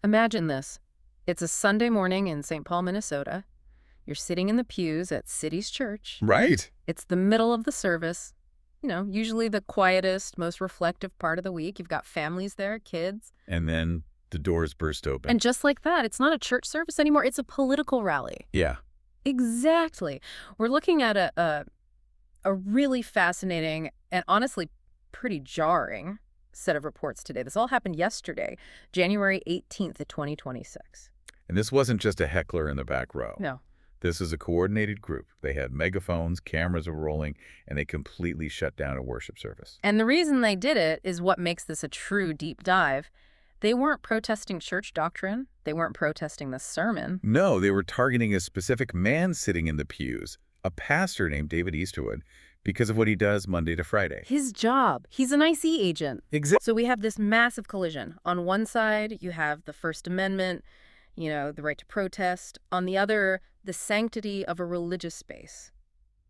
Imagine this. It's a Sunday morning in St. Paul, Minnesota. You're sitting in the pews at City's church. Right. It's the middle of the service. Usually the quietest, most reflective part of the week. You've got families there, kids. And then the doors burst open. And just like that, it's not a church service anymore. It's a political rally. Yeah. Exactly. We're looking at a really fascinating and honestly pretty jarring set of reports today. This all happened yesterday, January 18th of 2026. And this wasn't just a heckler in the back row. No. This is a coordinated group. They had megaphones, cameras were rolling, and they completely shut down a worship service. And the reason they did it is what makes this a true deep dive. They weren't protesting church doctrine. They weren't protesting the sermon. No, they were targeting a specific man sitting in the pews, a pastor named David Easterwood, because of what he does Monday to Friday. His job. He's an IC agent. Exactly. So we have this massive collision. On one side, you have the First Amendment, the right to protest. On the other, the sanctity of a religious space,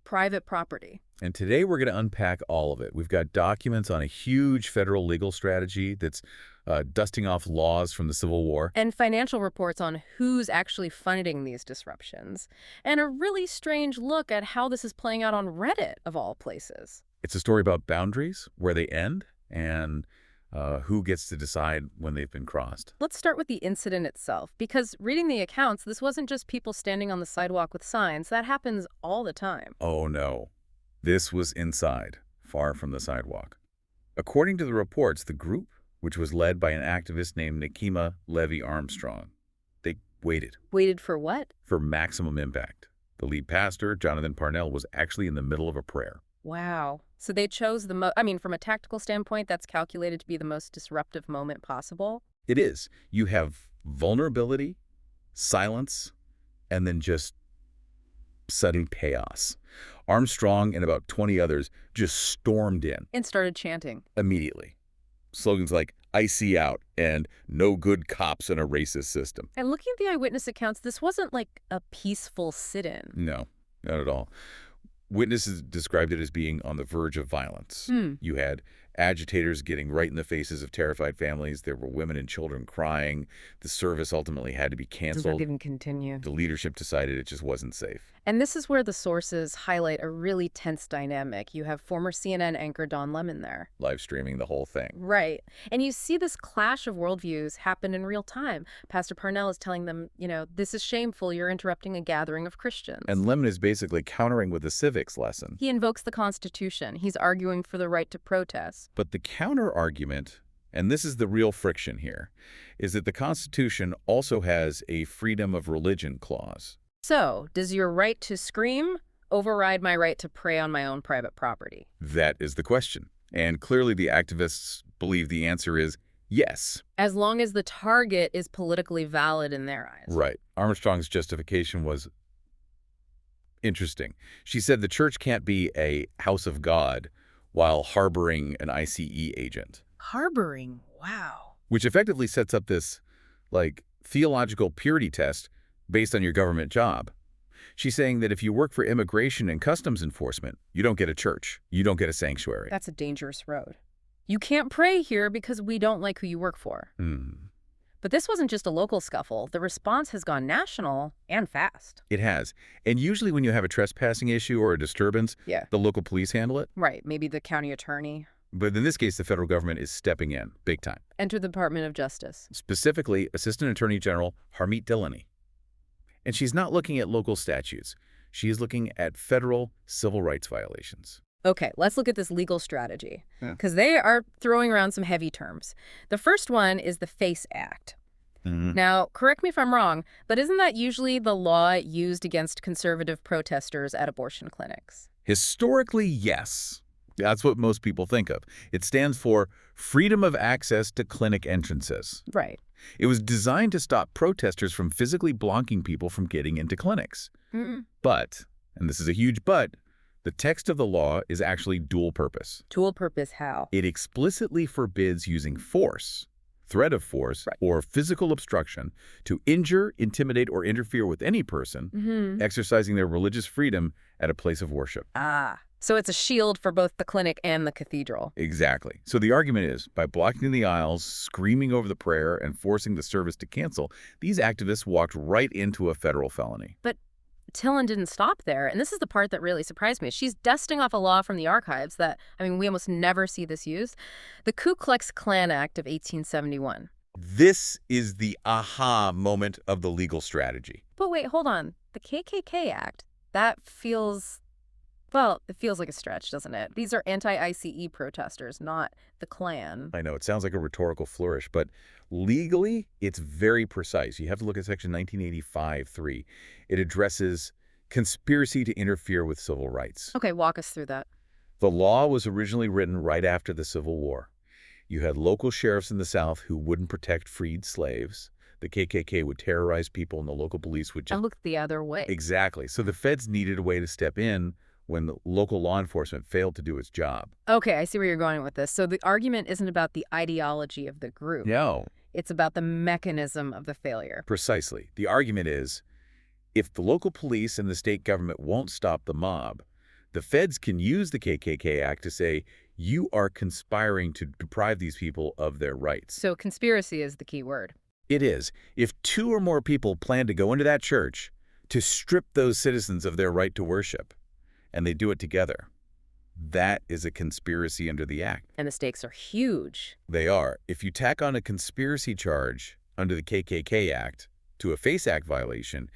private property. And today we're going to unpack all of it. We've got documents on a huge federal legal strategy that's dusting off laws from the Civil War. And financial reports on who's actually funding these disruptions. And a really strange look at how this is playing out on Reddit, of all places. It's a story about boundaries, where they end, and who gets to decide when they've been crossed. Let's start with the incident itself, because reading the accounts, this wasn't just people standing on the sidewalk with signs. That happens all the time. Oh, no. This was inside, far from the sidewalk. According to the reports, the group, which was led by an activist named Nekima Levy Armstrong, they waited. Waited for what? For maximum impact. The lead pastor, Jonathan Parnell, was actually in the middle of a prayer. Wow. So they chose from a tactical standpoint, that's calculated to be the most disruptive moment possible. It is. You have vulnerability, silence, and then just sudden chaos. Armstrong and about 20 others just stormed in. And started chanting. Immediately. Slogans like, "I see out," and "No good cops in a racist system." And looking at the eyewitness accounts, this wasn't like a peaceful sit-in. No, not at all. Witnesses described it as being on the verge of violence. You had agitators getting right in the faces of terrified families. There were women and children crying. The service ultimately had to be canceled. Doesn't even continue. The leadership decided it just wasn't safe. And this is where the sources highlight a really tense dynamic. You have former CNN anchor Don Lemon there. Live streaming the whole thing. Right. And you see this clash of worldviews happen in real time. Pastor Parnell is telling them, this is shameful. You're interrupting a gathering of Christians. And Lemon is basically countering with a civics lesson. He invokes the Constitution. He's arguing for the right to protest. But the counter-argument, and this is the real friction here, is that the Constitution also has a freedom of religion clause. So, does your right to scream override my right to pray on my own private property? That is the question. And clearly the activists believe the answer is yes. As long as the target is politically valid in their eyes. Right. Armstrong's justification was interesting. She said the church can't be a house of God while harboring an ICE agent. Harboring? Wow. Which effectively sets up this, theological purity test based on your government job. She's saying that if you work for immigration and customs enforcement, you don't get a church. You don't get a sanctuary. That's a dangerous road. You can't pray here because we don't like who you work for. But this wasn't just a local scuffle. The response has gone national and fast. It has. And usually when you have a trespassing issue or a disturbance, the local police handle it. Right. Maybe the county attorney. But in this case, the federal government is stepping in big time. Enter the Department of Justice. Specifically, Assistant Attorney General Harmeet Dhillon. And she's not looking at local statutes. She is looking at federal civil rights violations. Okay, let's look at this legal strategy, because they are throwing around some heavy terms. The first one is the FACE Act. Now, correct me if I'm wrong, but isn't that usually the law used against conservative protesters at abortion clinics? Historically, yes. That's what most people think of. It stands for Freedom of Access to Clinic Entrances. Right. It was designed to stop protesters from physically blocking people from getting into clinics. But, and this is a huge but, the text of the law is actually dual purpose. Dual purpose how? It explicitly forbids using force, threat of force, or physical obstruction to injure, intimidate, or interfere with any person exercising their religious freedom at a place of worship. So it's a shield for both the clinic and the cathedral. Exactly. So the argument is, by blocking the aisles, screaming over the prayer, and forcing the service to cancel, these activists walked right into a federal felony. But Dhillon didn't stop there, and this is the part that really surprised me. She's dusting off a law from the archives that, we almost never see this used. The Ku Klux Klan Act of 1871. This is the aha moment of the legal strategy. But wait, hold on. The KKK Act, that feels... Well, it feels like a stretch, doesn't it? These are anti-ICE protesters, not the Klan. I know, it sounds like a rhetorical flourish, but legally, it's very precise. You have to look at Section 1985(3). It addresses conspiracy to interfere with civil rights. Okay, walk us through that. The law was originally written right after the Civil War. You had local sheriffs in the South who wouldn't protect freed slaves. The KKK would terrorize people, and the local police would just... And look the other way. Exactly. So the feds needed a way to step in when the local law enforcement failed to do its job. Okay, I see where you're going with this. So the argument isn't about the ideology of the group. No. It's about the mechanism of the failure. Precisely. The argument is, if the local police and the state government won't stop the mob, the feds can use the KKK Act to say, you are conspiring to deprive these people of their rights. So conspiracy is the key word. It is. If 2 or more people plan to go into that church to strip those citizens of their right to worship, and they do it together, that is a conspiracy under the Act. And the stakes are huge. They are. If you tack on a conspiracy charge under the KKK Act to a FACE Act violation,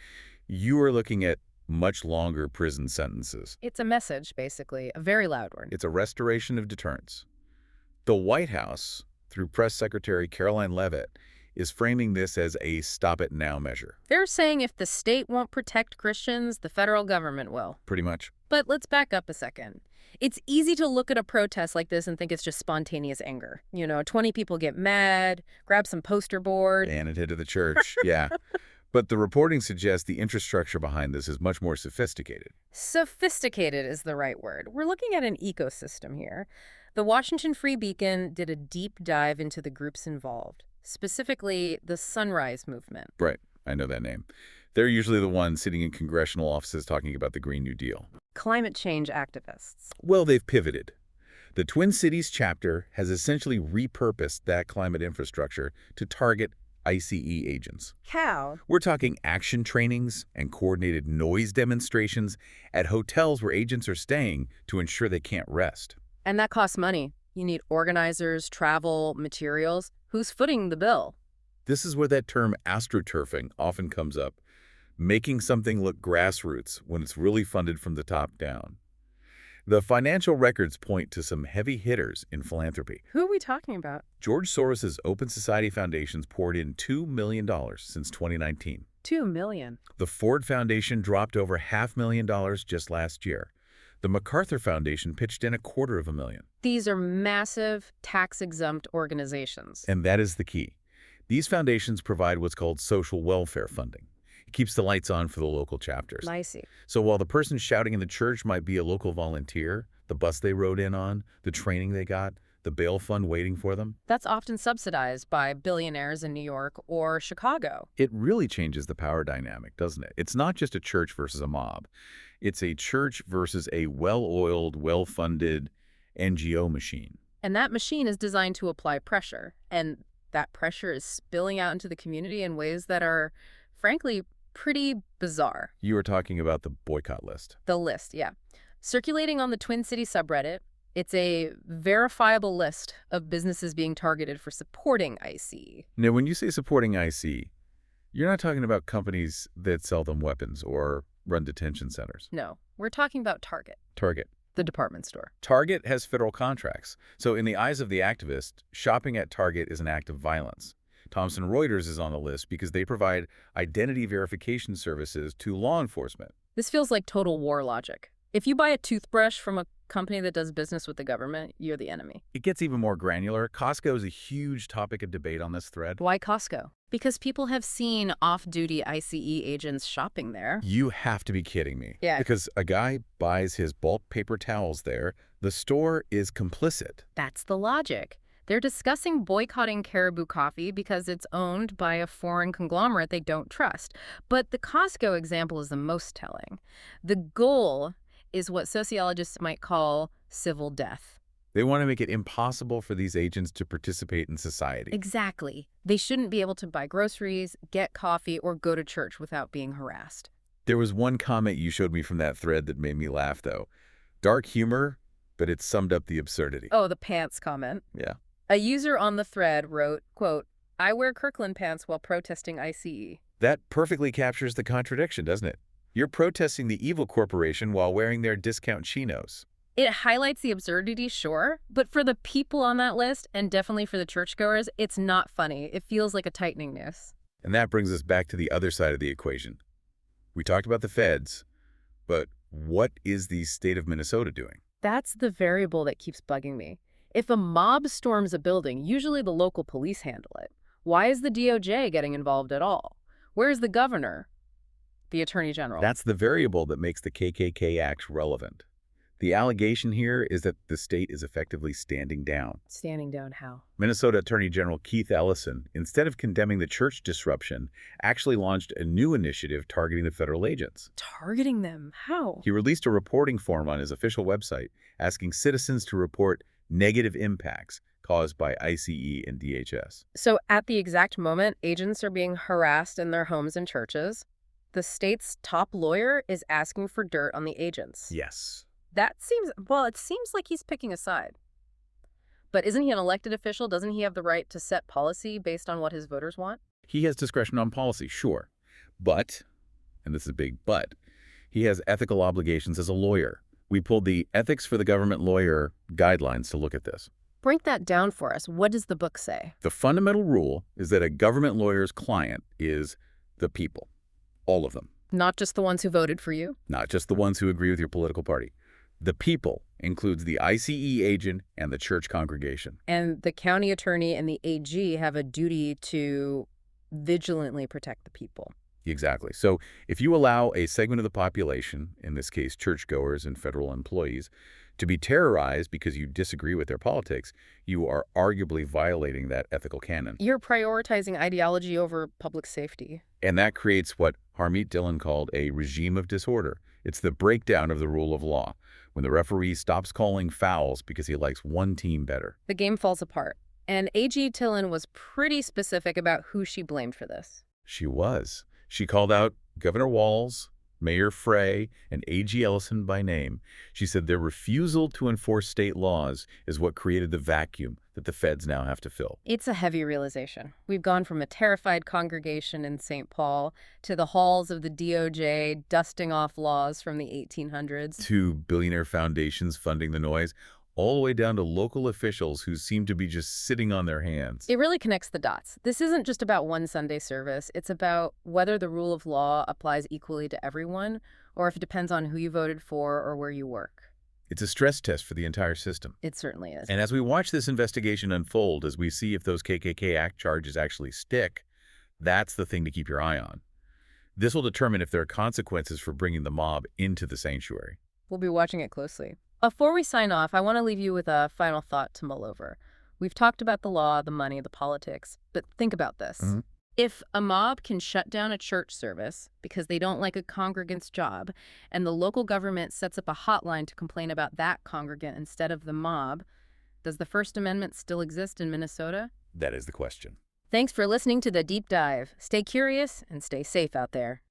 you are looking at much longer prison sentences. It's a message, basically, a very loud one. It's a restoration of deterrence. The White House, through Press Secretary Caroline Leavitt, is framing this as a stop-it-now measure. They're saying if the state won't protect Christians, the federal government will. Pretty much. But let's back up a second. It's easy to look at a protest like this and think it's just spontaneous anger. 20 people get mad, grab some poster board. And it hit to the church, yeah. But the reporting suggests the infrastructure behind this is much more sophisticated. Sophisticated is the right word. We're looking at an ecosystem here. The Washington Free Beacon did a deep dive into the groups involved, specifically the Sunrise Movement. Right. I know that name. They're usually the ones sitting in congressional offices talking about the Green New Deal. Climate change activists. Well, they've pivoted. The Twin Cities chapter has essentially repurposed that climate infrastructure to target ICE agents. How? We're talking action trainings and coordinated noise demonstrations at hotels where agents are staying to ensure they can't rest. And that costs money. You need organizers, travel, materials. Who's footing the bill? This is where that term astroturfing often comes up, making something look grassroots when it's really funded from the top down. The financial records point to some heavy hitters in philanthropy. Who are we talking about? George Soros' Open Society Foundation's poured in $2 million since 2019. $2 million. The Ford Foundation dropped over $500,000 just last year. The MacArthur Foundation pitched in $250,000. These are massive, tax-exempt organizations. And that is the key. These foundations provide what's called social welfare funding. It keeps the lights on for the local chapters. I see. So while the person shouting in the church might be a local volunteer, the bus they rode in on, the training they got, the bail fund waiting for them. That's often subsidized by billionaires in New York or Chicago. It really changes the power dynamic, doesn't it? It's not just a church versus a mob. It's a church versus a well-oiled, well-funded NGO machine. And that machine is designed to apply pressure. And that pressure is spilling out into the community in ways that are, frankly, pretty bizarre. You were talking about the boycott list. The list, yeah. Circulating on the Twin Cities subreddit, it's a verifiable list of businesses being targeted for supporting ICE. Now, when you say supporting ICE, you're not talking about companies that sell them weapons or run detention centers. No, we're talking about Target. Target. The department store. Target has federal contracts. So in the eyes of the activist, shopping at Target is an act of violence. Thomson Reuters is on the list because they provide identity verification services to law enforcement. This feels like total war logic. If you buy a toothbrush from a company that does business with the government, you're the enemy. It gets even more granular. Costco is a huge topic of debate on this thread. Why Costco? Because people have seen off-duty ICE agents shopping there. You have to be kidding me. Yeah. Because a guy buys his bulk paper towels there, the store is complicit. That's the logic. They're discussing boycotting Caribou Coffee because it's owned by a foreign conglomerate they don't trust. But the Costco example is the most telling. The goal is what sociologists might call civil death. They want to make it impossible for these agents to participate in society. Exactly. They shouldn't be able to buy groceries, get coffee, or go to church without being harassed. There was one comment you showed me from that thread that made me laugh, though. Dark humor, but it summed up the absurdity. Oh, the pants comment. Yeah. A user on the thread wrote, quote, "I wear Kirkland pants while protesting ICE." That perfectly captures the contradiction, doesn't it? You're protesting the evil corporation while wearing their discount chinos. It highlights the absurdity, sure, but for the people on that list, and definitely for the churchgoers, it's not funny. It feels like a tightening noose. And that brings us back to the other side of the equation. We talked about the feds, but what is the state of Minnesota doing? That's the variable that keeps bugging me. If a mob storms a building, usually the local police handle it. Why is the DOJ getting involved at all? Where's the governor? The attorney general? That's the variable that makes the KKK Act relevant. The allegation here is that the state is effectively standing down. Standing down how? Minnesota Attorney General Keith Ellison, instead of condemning the church disruption, actually launched a new initiative targeting the federal agents. Targeting them? How? He released a reporting form on his official website asking citizens to report negative impacts caused by ICE and DHS. So at the exact moment agents are being harassed in their homes and churches, the state's top lawyer is asking for dirt on the agents. Yes. That seems, well, it seems like he's picking a side. But isn't he an elected official? Doesn't he have the right to set policy based on what his voters want? He has discretion on policy, sure. But, and this is a big but, he has ethical obligations as a lawyer. We pulled the Ethics for the Government Lawyer guidelines to look at this. Break that down for us. What does the book say? The fundamental rule is that a government lawyer's client is the people. All of them. Not just the ones who voted for you? Not just the ones who agree with your political party. The people includes the ICE agent and the church congregation. And the county attorney and the AG have a duty to vigilantly protect the people. Exactly. So if you allow a segment of the population, in this case churchgoers and federal employees, to be terrorized because you disagree with their politics, you are arguably violating that ethical canon. You're prioritizing ideology over public safety. And that creates what Harmeet Dhillon called a regime of disorder. It's the breakdown of the rule of law, when the referee stops calling fouls because he likes one team better. The game falls apart. And AG Dhillon was pretty specific about who she blamed for this. She was. She called out Governor Walz, Mayor Frey, and AG Ellison by name. She said their refusal to enforce state laws is what created the vacuum that the feds now have to fill. It's a heavy realization. We've gone from a terrified congregation in St. Paul to the halls of the DOJ dusting off laws from the 1800s. To billionaire foundations funding the noise, all the way down to local officials who seem to be just sitting on their hands. It really connects the dots. This isn't just about one Sunday service. It's about whether the rule of law applies equally to everyone, or if it depends on who you voted for or where you work. It's a stress test for the entire system. It certainly is. And as we watch this investigation unfold, as we see if those KKK Act charges actually stick, that's the thing to keep your eye on. This will determine if there are consequences for bringing the mob into the sanctuary. We'll be watching it closely. Before we sign off, I want to leave you with a final thought to mull over. We've talked about the law, the money, the politics, but think about this. If a mob can shut down a church service because they don't like a congregant's job, and the local government sets up a hotline to complain about that congregant instead of the mob, does the First Amendment still exist in Minnesota? That is the question. Thanks for listening to The Deep Dive. Stay curious and stay safe out there.